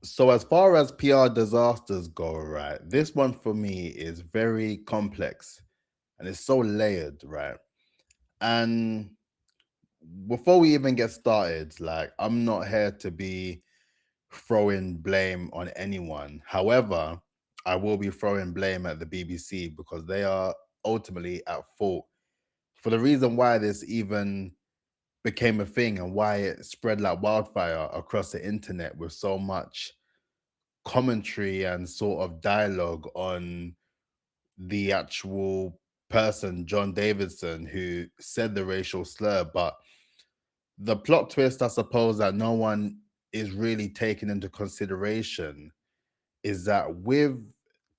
So as far as PR disasters go, right, this one for me is very complex and it's so layered, right? And before we even get started, like I'm not here to be throwing blame on anyone. However, I will be throwing blame at the BBC because they are ultimately at fault for the reason why this even became a thing and why it spread like wildfire across the internet with so much commentary and sort of dialogue on the actual person, John Davidson, who said the racial slur. But the plot twist, I suppose, that no one is really taking into consideration is that with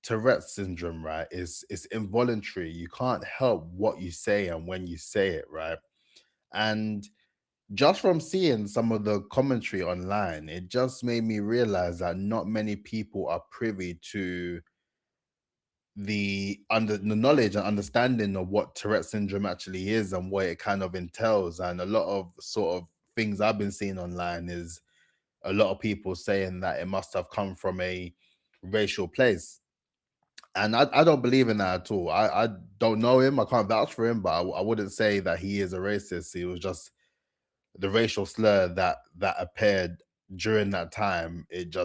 Tourette syndrome, right, it's involuntary. You can't help what you say and when you say it, right? And just from seeing some of the commentary online, it just made me realize that not many people are privy to the knowledge and understanding of what Tourette syndrome actually is and what it kind of entails. And a lot of sort of things I've been seeing online is a lot of people saying that it must have come from a racial place. And I don't believe in that at all. I don't know him. I can't vouch for him, but I wouldn't say that he is a racist. He was just the racial slur that appeared during that time. It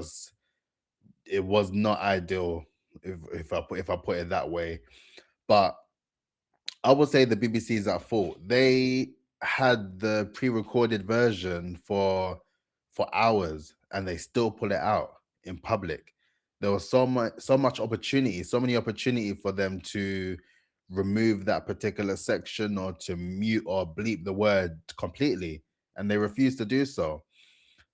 was not ideal if I put it that way. But I would say the BBC is at fault. They had the pre-recorded version for hours and they still pull it out in public. There was so much opportunity, so many opportunity for them to remove that particular section or to mute or bleep the word completely, and they refused to do so.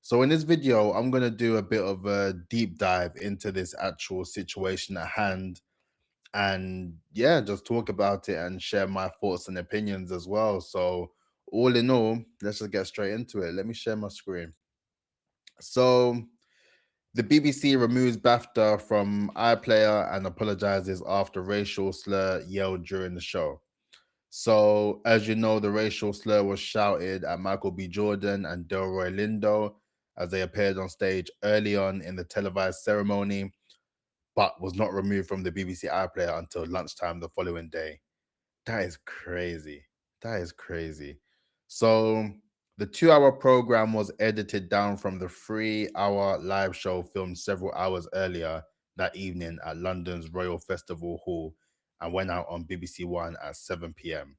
So in this video, I'm gonna do a bit of a deep dive into this actual situation at hand and yeah, just talk about it and share my thoughts and opinions as well. So, all in all, let's just get straight into it. Let me share my screen. So, the BBC removes BAFTA from iPlayer and apologizes after racial slur yelled during the show. So, as you know, the racial slur was shouted at Michael B. Jordan and Delroy Lindo as they appeared on stage early on in the televised ceremony, but was not removed from the BBC iPlayer until lunchtime the following day. That is crazy. That is crazy. So the 2 hour program was edited down from the 3 hour live show filmed several hours earlier that evening at London's Royal Festival Hall and went out on BBC One at 7 p.m.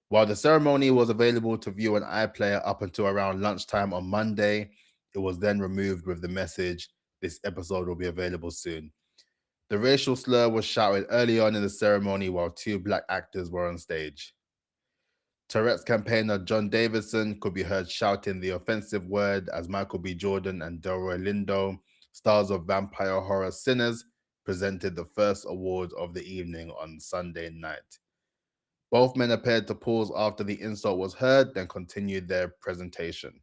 While the ceremony was available to view on iPlayer up until around lunchtime on Monday, it was then removed with the message, "This episode will be available soon." The racial slur was shouted early on in the ceremony while two black actors were on stage. Tourette's campaigner John Davidson could be heard shouting the offensive word as Michael B. Jordan and Delroy Lindo, stars of vampire horror Sinners, presented the first award of the evening on Sunday night. Both men appeared to pause after the insult was heard, then continued their presentation.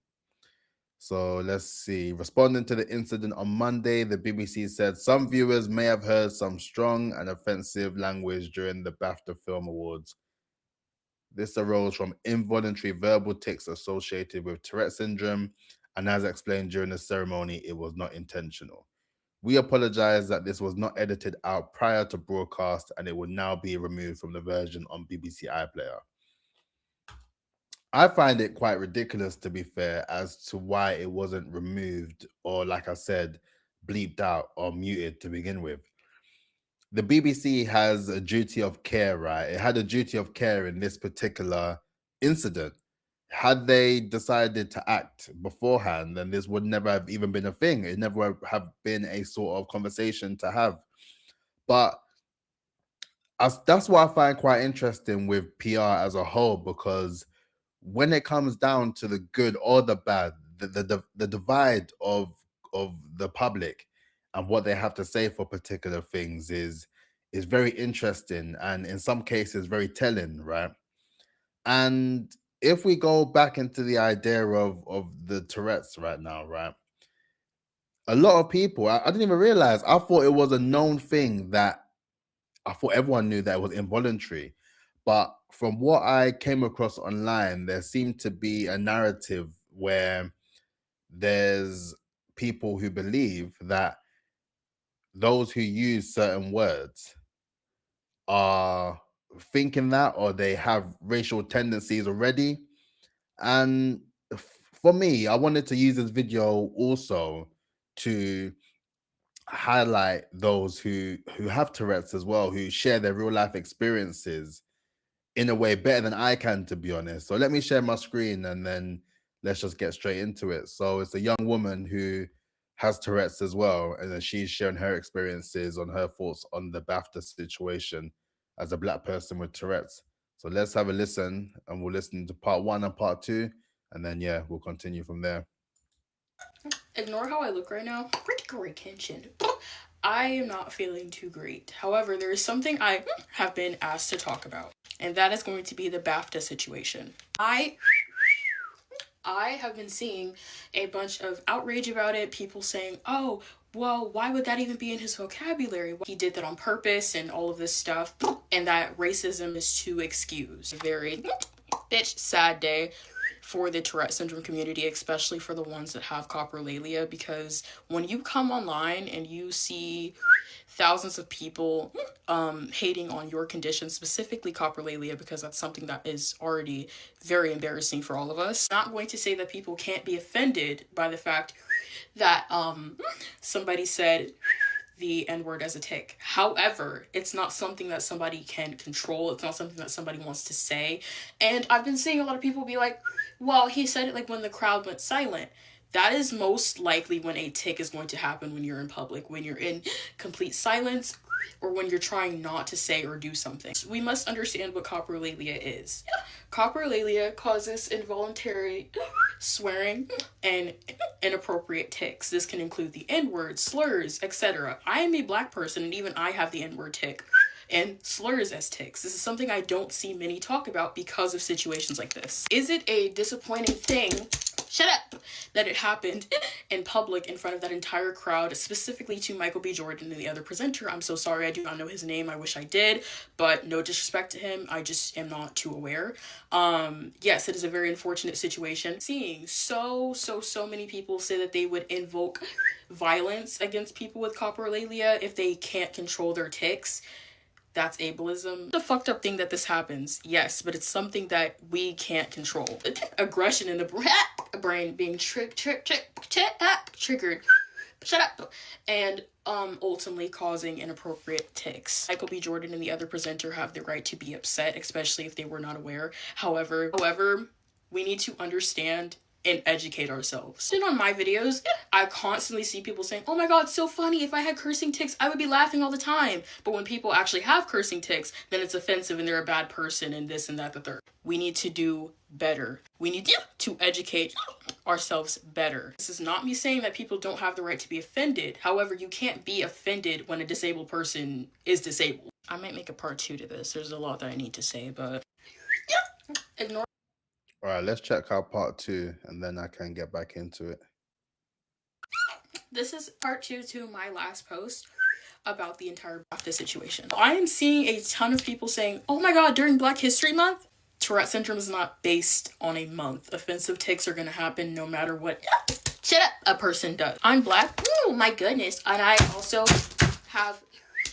So let's see. Responding to the incident on Monday, the BBC said some viewers may have heard some strong and offensive language during the BAFTA Film Awards. This arose from involuntary verbal tics associated with Tourette syndrome, and as explained during the ceremony, it was not intentional. We apologize that this was not edited out prior to broadcast and it will now be removed from the version on BBC iPlayer. I find it quite ridiculous, to be fair, as to why it wasn't removed or, like I said, bleeped out or muted to begin with. The BBC has a duty of care, right? It had a duty of care in this particular incident. Had they decided to act beforehand, then this would never have even been a thing. It never have been a sort of conversation to have. But that's what I find quite interesting with PR as a whole, because when it comes down to the good or the bad, the divide of the public and what they have to say for particular things is very interesting and in some cases very telling, right? And if we go back into the idea of the Tourette's right now, right? A lot of people, I didn't even realize. I thought it was a known thing that I thought everyone knew that it was involuntary. But from what I came across online, there seemed to be a narrative where there's people who believe that those who use certain words are thinking that, or they have racial tendencies already. And for me, I wanted to use this video also to highlight those who have Tourette's as well, who share their real life experiences in a way better than I can, to be honest. So let me share my screen and then let's just get straight into it. So it's a young woman who has Tourette's as well, and then she's sharing her experiences on her thoughts on the BAFTA situation as a Black person with Tourette's. So let's have a listen, and we'll listen to part 1 and part 2, and then yeah, we'll continue from there. Ignore how I look right now. Pretty kitchen. I am not feeling too great. However, there is something I have been asked to talk about, and that is going to be the BAFTA situation. I have been seeing a bunch of outrage about it, people saying, oh, well, why would that even be in his vocabulary? He did that on purpose and all of this stuff, and that racism is to excuse. A very sad day for the Tourette syndrome community, especially for the ones that have coprolalia, because when you come online and you see thousands of people hating on your condition, specifically coprolalia, because that's something that is already very embarrassing for all of us. I'm not going to say that people can't be offended by the fact that somebody said the N-word as a tick. However, it's not something that somebody can control. It's not something that somebody wants to say. And I've been seeing a lot of people be like, well, he said it like when the crowd went silent. That is most likely when a tick is going to happen, when you're in public, when you're in complete silence, or when you're trying not to say or do something. So we must understand what coprolalia is. Coprolalia causes involuntary swearing and inappropriate tics. This can include the N-word, slurs, etc. I am a Black person, and even I have the N-word tick and slurs as tics. This is something I don't see many talk about because of situations like this. Is it a disappointing thing? Shut up! That it happened in public in front of that entire crowd, specifically to Michael B. Jordan and the other presenter. I'm so sorry, I do not know his name. I wish I did, but no disrespect to him. I just am not too aware. Yes, it is a very unfortunate situation. Seeing so many people say that they would invoke violence against people with coprolalia if they can't control their tics. That's ableism. The fucked up thing that this happens, yes, but it's something that we can't control. Aggression in the brain being triggered. Shut up. And ultimately causing inappropriate tics. Michael B. Jordan and the other presenter have the right to be upset, especially if they were not aware. However, we need to understand and educate ourselves. And on my videos, I constantly see people saying, oh my god, so funny, if I had cursing tics, I would be laughing all the time. But when people actually have cursing tics, then it's offensive and they're a bad person and this and that, the third. We need to do better. We need to educate ourselves better. This is not me saying that people don't have the right to be offended. However, you can't be offended when a disabled person is disabled. I might make a part 2 to this. There's a lot that I need to say, but ignore. All right, let's check out part 2 and then I can get back into it. This is part 2 to my last post about the entire BAFTA situation. I am seeing a ton of people saying, oh my god, during Black History Month? Tourette syndrome is not based on a month. Offensive tics are gonna happen no matter what shut up a person does. I'm Black, oh my goodness, and I also have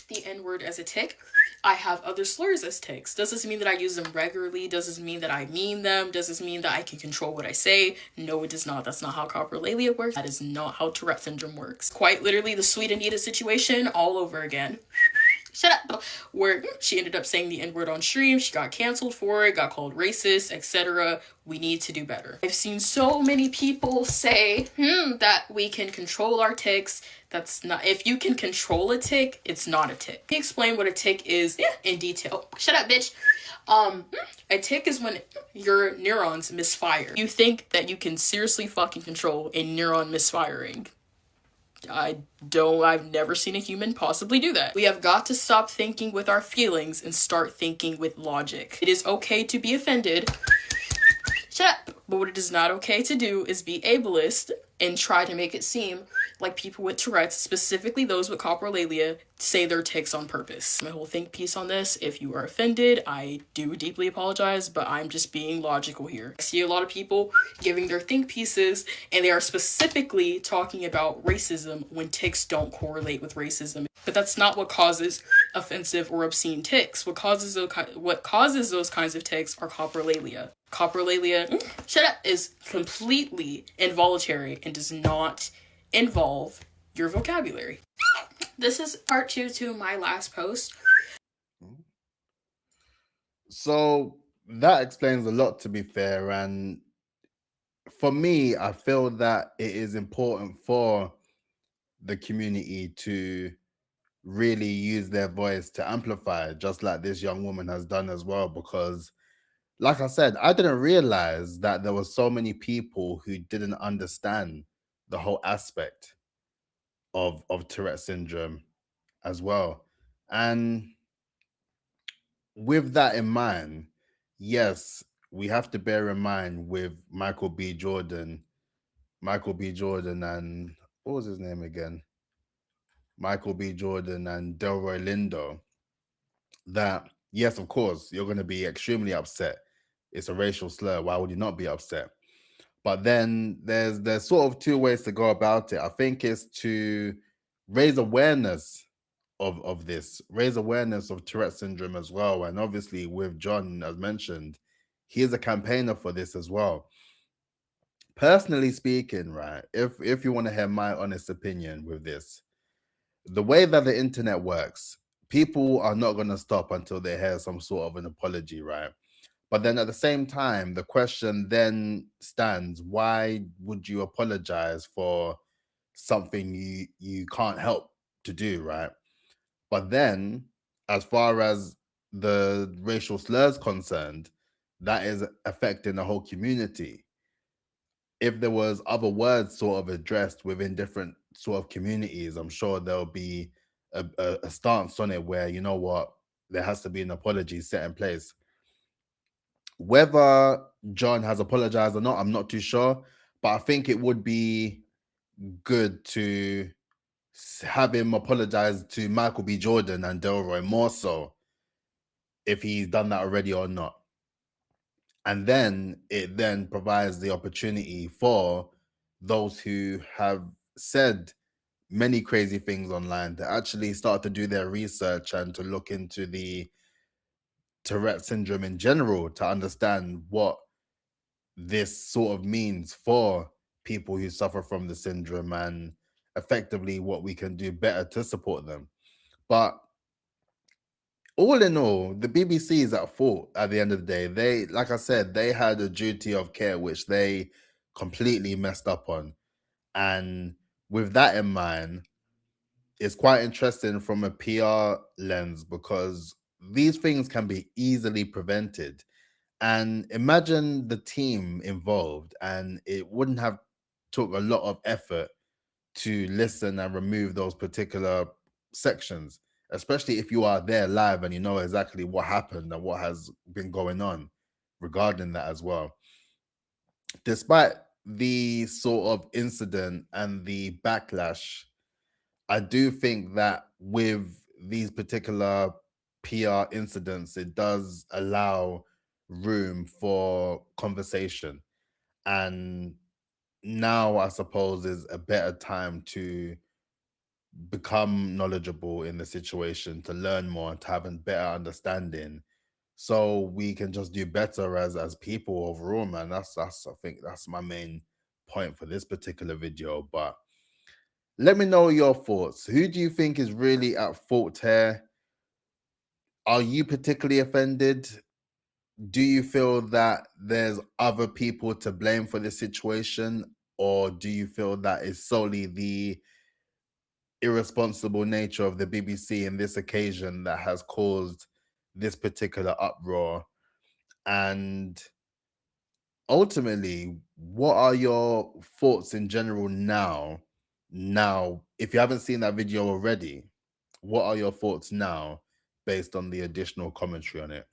the N-word as a tic. I have other slurs as tics. Does this mean that I use them regularly? Does this mean that I mean them? Does this mean that I can control what I say? No, it does not. That's not how coprolalia works. That is not how Tourette syndrome works. Quite literally the Sweet Anita situation all over again. Shut up. Where she ended up saying the N-word on stream. She got canceled for it, got called racist, etc. We need to do better. I've seen so many people say, that we can control our tics. That's not, if you can control a tic, it's not a tic. Let me explain what a tic is in detail. Shut up, bitch. A tic is when your neurons misfire. You think that you can seriously fucking control a neuron misfiring. I've never seen a human possibly do that. We have got to stop thinking with our feelings and start thinking with logic. It is okay to be offended. Shut shut up. But what it is not okay to do is be ableist and try to make it seem like people with Tourette's, specifically those with coprolalia, say their tics on purpose. My whole think piece on this, if you are offended, I do deeply apologize, but I'm just being logical here. I see a lot of people giving their think pieces, and they are specifically talking about racism when tics don't correlate with racism. But that's not what causes offensive or obscene tics. What causes those kinds of tics are coprolalia. Coprolalia, shut up, is completely involuntary and does not involve your vocabulary. This is part 2 to my last post. So that explains a lot, to be fair. And for me, I feel that it is important for the community to really use their voice to amplify, just like this young woman has done as well. Because, like I said, I didn't realize that there were so many people who didn't understand the whole aspect of Tourette syndrome as well. And with that in mind, yes, we have to bear in mind with Michael B. Jordan, and what was his name again? Michael B. Jordan and Delroy Lindo, that yes, of course, you're going to be extremely upset. It's a racial slur. Why would you not be upset? But then there's sort of two ways to go about it. I think it's to raise awareness of this, raise awareness of Tourette syndrome as well. And obviously, with John, as mentioned, he is a campaigner for this as well. Personally speaking, right, if you want to hear my honest opinion with this, the way that the internet works, people are not going to stop until they hear some sort of an apology, right? But then at the same time, the question then stands, why would you apologize for something you can't help to do, right? But then, as far as the racial slurs concerned, that is affecting the whole community. If there was other words sort of addressed within different sort of communities, I'm sure there'll be a stance on it where, you know what, there has to be an apology set in place. Whether John has apologized or not, I'm not too sure, but I think it would be good to have him apologize to Michael B. Jordan and Delroy more so, if he's done that already or not. And then it then provides the opportunity for those who have said many crazy things online to actually start to do their research and to look into the Tourette syndrome in general, to understand what this sort of means for people who suffer from the syndrome, and effectively what we can do better to support them. But all in all, the BBC is at fault at the end of the day. They, like I said, they had a duty of care which they completely messed up on. And with that in mind, it's quite interesting from a PR lens, because these things can be easily prevented. And imagine the team involved, and it wouldn't have took a lot of effort to listen and remove those particular sections, especially if you are there live and you know exactly what happened and what has been going on regarding that as well. Despite the sort of incident and the backlash, I do think that with these particular PR incidents, it does allow room for conversation. And now, I suppose, is a better time to become knowledgeable in the situation, to learn more, to have a better understanding, so we can just do better as people overall, man. That's I think that's my main point for this particular video. But let me know your thoughts. Who do you think is really at fault here? Are you particularly offended? Do you feel that there's other people to blame for this situation? Or do you feel that it's solely the irresponsible nature of the BBC in this occasion that has caused this particular uproar? And ultimately, what are your thoughts in general now? Now, if you haven't seen that video already, what are your thoughts now based on the additional commentary on it?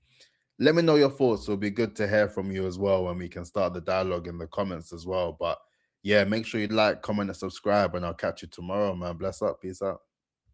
let me know your thoughts. It'll be good to hear from you as well, and we can start the dialogue in the comments as well. But yeah, make sure you like, comment, and subscribe, and I'll catch you tomorrow, man. Bless up. Peace out.